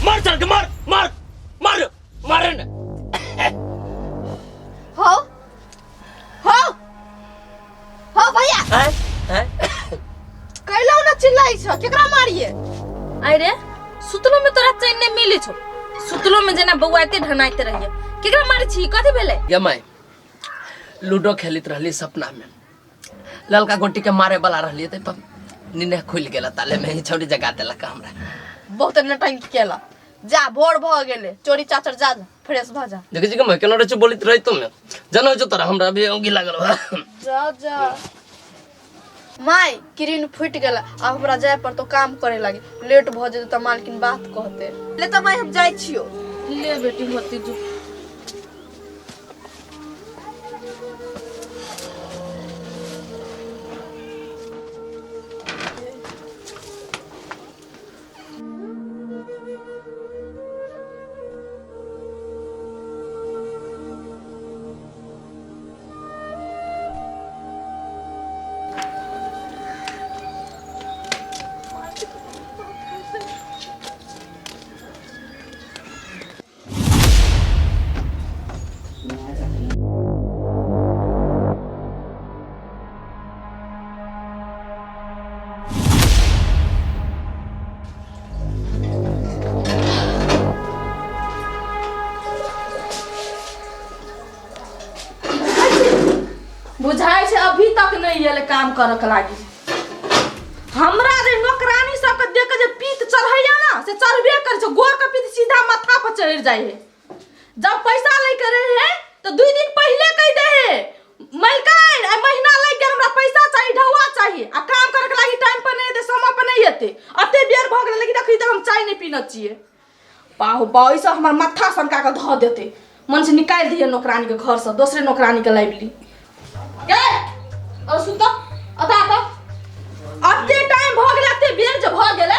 मार चल के मार मार मार मार न हो भैया कैला ना चिल्लाई छ केकरा मारिए आई रे सुतलो में तोरा चैन नहीं मिली छो सुतलो में जना बौआते ढनाइते रहिए केकरा मारी छी कथि भेले ये मैं लूडो खेलित रहली सपना में ललका गोटी के मारे वाला रहली त निने खुल गेला ताले में ही छोड़ी जगा देलक हमरा बहुत नटंकी केला जा भोर भ गेले चोरी चाचर जा फ्रेश भ जा देखि के मैं केना रह बोलित रही तुम जनो जो तोरा हमरा भी ओंगी लागल बा जा माई किरिन फुट गेला अब हमरा जाय पर तो काम करे लागी लेट भ जेते त मालकिन बात कहते ले त माई हम जाय छियो ले बेटी होती जो बुझाई से अभी तक नहीं येले काम करक लागी हमरा रे नौकरानी सब के देख के जे पीत चढ़ैया ना से चढ़बे कर छ गोर के पीत सीधा माथा पर चढ़ जाए है जब पैसा ले करे है तो 2 दिन पहले कह दे है मलकान आ महीना लग गया हमरा पैसा चाहिए ढौआ चाहिए आ काम करक लागी टाइम पर नहीं दे समय पर नहीं आते अते बेर भ गेल लेकिन देखि तक हम चाय नहीं पीना चाहिए पाहु बाई से हमर माथा सनका के ध देते मन से निकाल दिए नौकरानी के घर से दूसरे नौकरानी के लाइबली और सुन तो अता अते टाइम भ गेल अते बेर जे भ गेलै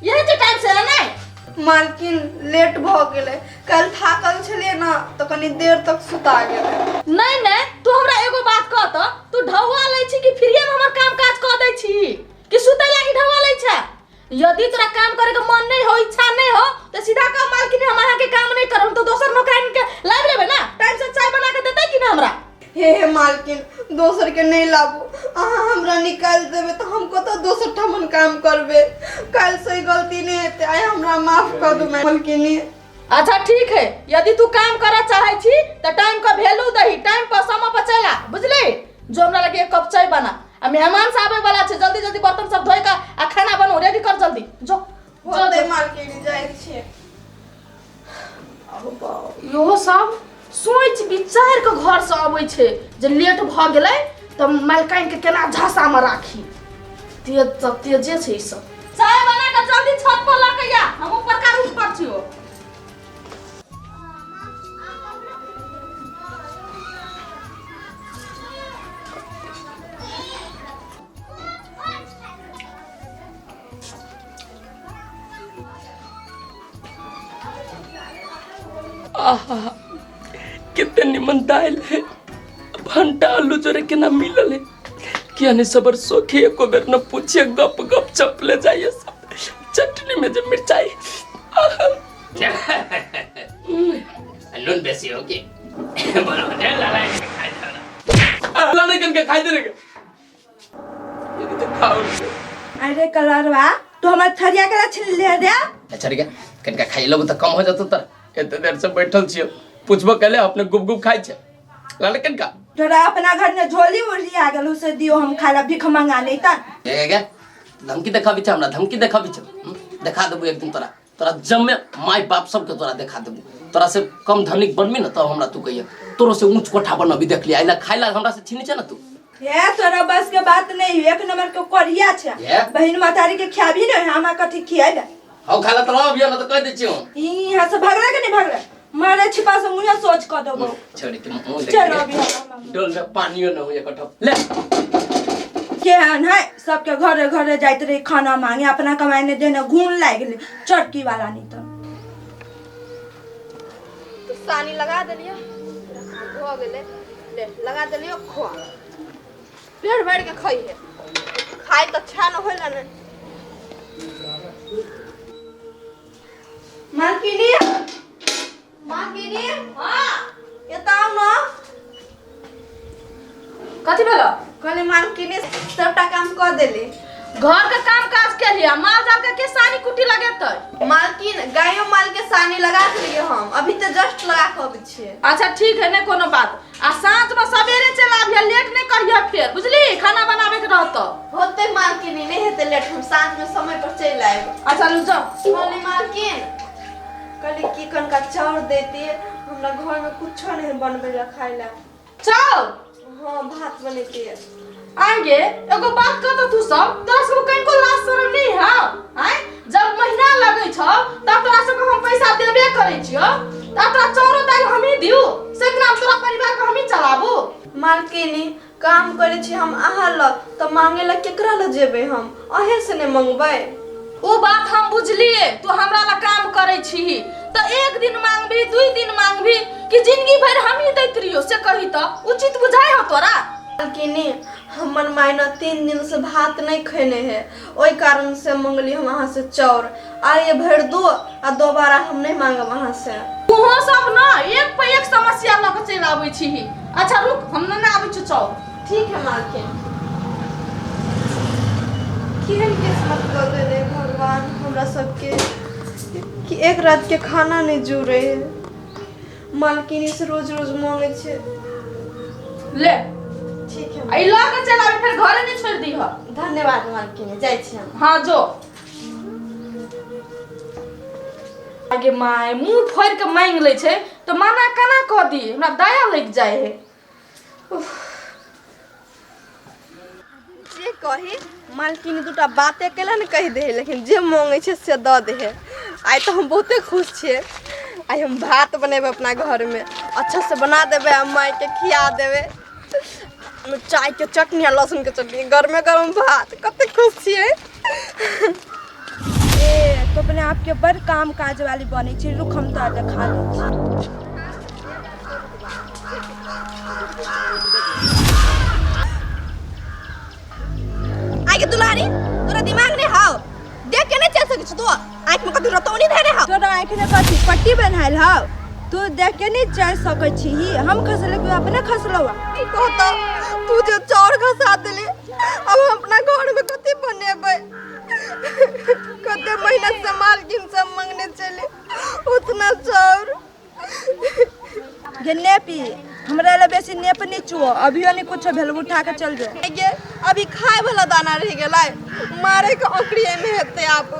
यही जे टाइम से नहीं मालकिन लेट भ गेले कल थाकल छलिए ना तो कनी देर तक सुता गेले नहीं तू हमरा एगो बात कह त तू ढौआ लै छी कि फ्रीए में हमर काम काज क दै छी कि सुतै लागी ढौआ लै छै यदि तोरा काम करे के मन नहीं हो इच्छा नहीं हो तो सीधा कह मालकिन हम अहाँ के काम नहीं करब तो दोसर नौकरानी के लाइब लेबे ना टाइम से चाय बना के देतै कि ना हमरा हे मालकिन दोसर के नहीं लाबू अहाँ हमरा निकाल देबे तो हम कत दोसर ठमन काम करबे कल से गलती नहीं हेते आय हमरा माफ कर दू मालकिन अच्छा ठीक है यदि तू काम करा चाहे छी तो टाइम का वैल्यू दही टाइम पर समय पर चला बुझली जो हमरा लगे 1 कप चाय बना आ मेहमान सब आवे वाला छे जल्दी जल्दी बर्तन सब धोई का आ खाना बनो रेडी कर जल्दी जो होते मालकिन जाय छे यो सब सोच विचार के घर से आबै छे जे लेट भ गेलै त मालकाइन के केना झांसा में राखी तेजे छे ई सब चाय बना के जल्दी छत पर ल के या हम ऊपर का रूम पर छियो आहा कितने निमन दाल है भंटा आलू जोरे के ना मिलल है क्या ने सबर सोखे एको बेर न पूछिए गप गप चपले जाइए सब चटनी में जो मिर्चाई नून बेसी हो के बोलो दे लाला खाई दे लाने के खाई दे रे ये तो खाओ अरे कलरवा तो हमर थरिया के छिल ले दे अच्छा रे कनका खाई लो तो कम हो जातो त एते देर से बैठल छियो पूछबो कले अपने गुप गुप खाई छे लाले कनका तोरा अपना घर में झोली उली आ गेल उसे दियो हम खाला भीख मांगा नहीं त के धमकी देखाबी छ हमरा धमकी देखाबी छ देखा देबू एक दिन तोरा तोरा जम्मे माय बाप सब के तोरा देखा देबू तोरा से कम धनिक बनबी न त हमरा तू कहिए तोरो से ऊंच कोठा बनबी देख लिया आइला खाइला हमरा से छीनी छ न तू ये तोरा बस के बात नहीं एक नंबर के कोरिया छ बहिन मातारी के खियाबी न हमरा कथि खियाई दे हौ खाला त रह न त कह दे छियो ई यहां से भागला के नहीं भागला मारे छिपा से मुझे सोच कर दो छोड़ी के मुंह चलो देख अभी डोल में पानियो न हो एक कटो ले केहन है सबके घरे घरे जाते रही खाना मांगे अपना कमाने देने घून लाग गेले चटकी वाला नहीं तो सानी लगा देलियो हो गेले ले लगा देलियो खो पेट भर के खाई है खाई तो अच्छा न होला ने मालकिनी हां ये ताऊ न कथी भेलो कहले मालकिनी सबटा काम कर देली घर के काम काज के लिए माल जाल के सानी कुटी लगेतै मालकिन गायो माल के सानी लगा देलिए हम अभी तो जस्ट लगा के अबै छिए अच्छा ठीक है नहीं कोनो बात आ साँझ में सवेरे चल आबिया लेट नहीं करिया फिर बुझली खाना बनावे के रहतो होते मालकिनी नहीं हेते लेट हम साँझ में समय पर चल आएब अच्छा लू जाओ कहले मालकिन कहले की कनका चाउर देती हमरा घर में कुछ नहीं बनबे ला खाई ला चल हां भात बने के आगे एगो बात कह तो तू सब तोरा सब कहीं को लाज शरम नहीं है हैं जब महीना लगे छ तब तोरा सब को हम पैसा देबे करे छियो तब तोरा चौरो दाल हम ही दियो से नाम तोरा परिवार को हम ही चलाबू मालकिनी काम करे छी हम आहा ल त मांगे ला केकरा ल जेबे हम अहे से ने मंगबै वो बात हम बुझलिए तू हमरा ला काम करे छी तो एक दिन मांगबी दुई दिन मांगबी कि जिंदगी भर हम ही दैत रहियो से कही तो उचित बुझाई हो तोरा मालकिनी हमर मायना 3 दिन से भात नहीं खैने है ओई कारण से मंगली हम वहां से चाउर आ ये भर दो आ दोबारा हम नहीं मांगब वहां से तू सब ना एक पे एक समस्या ल के चल आबै छी अच्छा रुक हम ना आबै छी चाउर ठीक है मालकिन केहन किस्मत कर दे भगवान हमरा सबके कि एक रात के खाना नहीं जुड़े मालकिनी से रोज रोज मांगे छे ले ठीक है आई ला के चल आबै फिर घरे नहीं छोड़ दी हो धन्यवाद मालकिनी जाय छी हम हां जो आगे माय मुंह फोड़ के मांग ले छे तो माना कना कह दी हमरा दया लग जाए है जे कही मालकिनी दूटा बातें केला ने कह दे लेकिन जे मांगे छे से द दे आई तो हम बहुते खुश छे आई हम भात बनेबे अपना घर में अच्छा से बना देबे आ माई के खिया देबे चाय के चटनी लहसुन के चटनी गरमे गरम भात कते खुश छिए ए तो अपने आप के बड़ काम काज वाली बने छी रुक हम तो देखा दे आगे दुलारी तोरा दिमाग नहीं हाउ देख के नहीं चल सकै छ तू आंख में कतु रतौनी धरे हाउ तोरा आँख में कथी पट्टी बनाइल हौ तू देख के नहीं चल सकै छी हम खसले के अपने खसलवा ई कहतो तू जो चाउर खसा देले अब हम अपना घर में कथि बनेबै कते महीना से मालकिन से मांगने चले उतना चाउर गे नेपी हमरा ले बेसी नेप नहीं चुओ अभियो नहीं कुछ भेल उठा के चल जो आगे अभी खाए वाला दाना रह गेलै मारे के ओकरी में हेते आप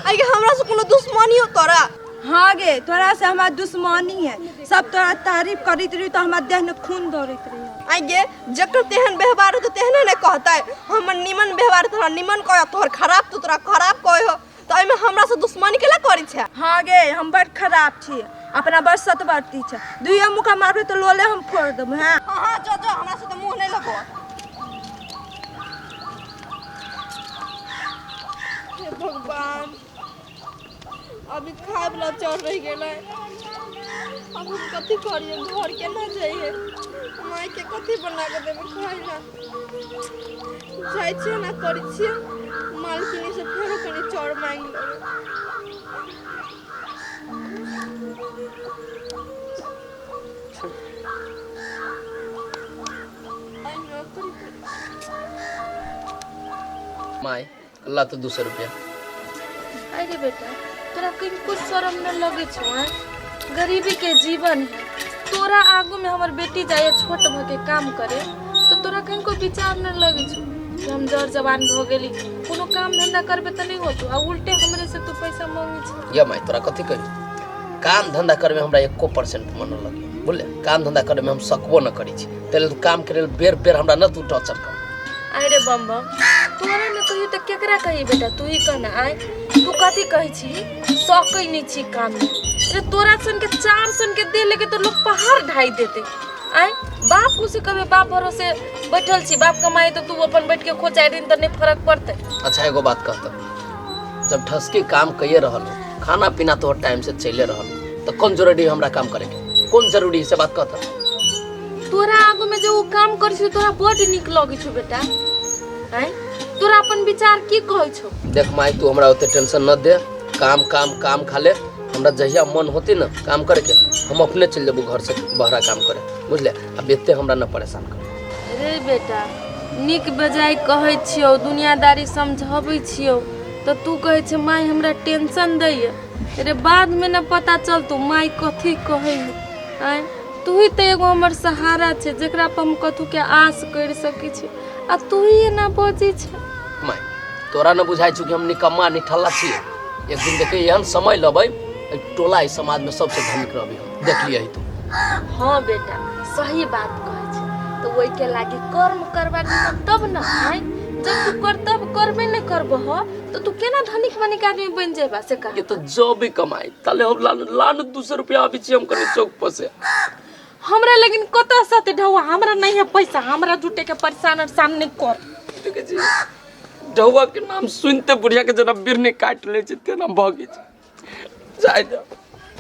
आगे हमरा से कोनो दुश्मनी हो तोरा हाँ गे तोरा से हमार दुश्मनी है सब तोरा तारीफ करित रही तो हमार देह में खून दौड़त रही आगे जकर तेहन व्यवहार हो तो तेहने ने कहतै हमर निमन व्यवहार तोरा निमन कह तोहर खराब तो तोरा खराब कह हो तो एमे हमरा से दुश्मनी केला करी छै हाँ गे हम बड़ खराब छी अपना बड़ सतवर्ती छै दुइया मुका मारबे तो लोले हम फोड़ देब हां हां जो जो हमरा से तो मुंह नहीं लगो हे भगवान अभी खाए वाला चाउर रह गेलै अब हम कथी करिए घर के ना जाइए माई के कथी बना के देबे खाए ला जाय छिए ना करी छिए मालकिनी से फेरो कनी चाउर मांग लेबै माय अल्लाह तो 200 रुपया अरे बेटा तोरा कहीं कुछ शर्म न लगे छो गरीबी के जीवन है तोरा आगू में हमर बेटी जाए छोट भ के काम करे तो तोरा कहीं को विचार न लगे छो कि हम जर जवान हो गेली कोनो काम धंधा करबे त नहीं होतो आ उल्टे हमरे से तू पैसा मांगे छ या माय तोरा कथी कही काम धंधा करे में हमरा 1% मन लगे बोले काम धंधा करे में हम सकबो न करी छी तेल तू काम करे बेर बेर हमरा न तू टॉर्चर कर अरे बम बम तोरा न कहियो त केकरा कही बेटा तू ही कहना आय तू कथी कही छी सकै नहीं छी काम में अरे तोरा सन के 4 सन के दे लेके तो लोग पहाड़ ढाई देते आय बाप उसे कभी बाप भरोसे बैठल छी, बाप कमाई तो तू अपन बैठ के खो 4 दिन तो नहीं फर्क पड़ते। अच्छा एगो बात कहता, जब ठसके काम कइए रहल खाना पीना तो टाइम से चले रहल तो कौन जरूरी हमरा काम करे के, कौन जरूरी से बात कहता। तोरा आगू में जो काम कर छी तोरा बड़ निक लगे छो बेटा, हैं तोरा अपन विचार की कहै छो। देख माई तू हमरा ओते टेंशन न दे, काम काम काम खा ले, हमरा जहिया मन होती ना काम करे के हम अपने चल जेबू घर से बहरा काम करे, बुझले। अब एते हमरा न परेशान कर। रे बेटा निक बजाय कहै छियो, दुनियादारी समझाबै छियो तो तू कहै छे माई हमरा टेंशन दैए। रे बाद में न पता चल तू माई कथी कहै है। तू ही तो एगो हमर सहारा छे जेकरा पर हम कथू के आस कर सकै छी, आ तू ही ना बजी छे। माई तोरा न बुझाई छु कि हम निकम्मा निठल्ला छिए। एक दिन देखे एहन समय लबै टोला इस समाज में सबसे धनिक रहबी हम, देख लिया तू। हाँ बेटा सही बात कहै छे, तो वही के लागी कर्म करबा तब न है। जब तू कर्तव्य करबे न करबो हो तो तू केना धनिक मनिक आदमी बन जेबा से कह। ये तो जो भी कमाई ताले हम लान 200 रुपया अभी छी हम करे चौक पर से। हमरा लेकिन कत सते ढौआ, हमरा नहीं है पैसा, हमरा जुटे के परेशान और सामने कर। देखे छी ढौआ के नाम सुनते बुढ़िया के जना बिरने काट ले छै तेना भगी छै। जाय जा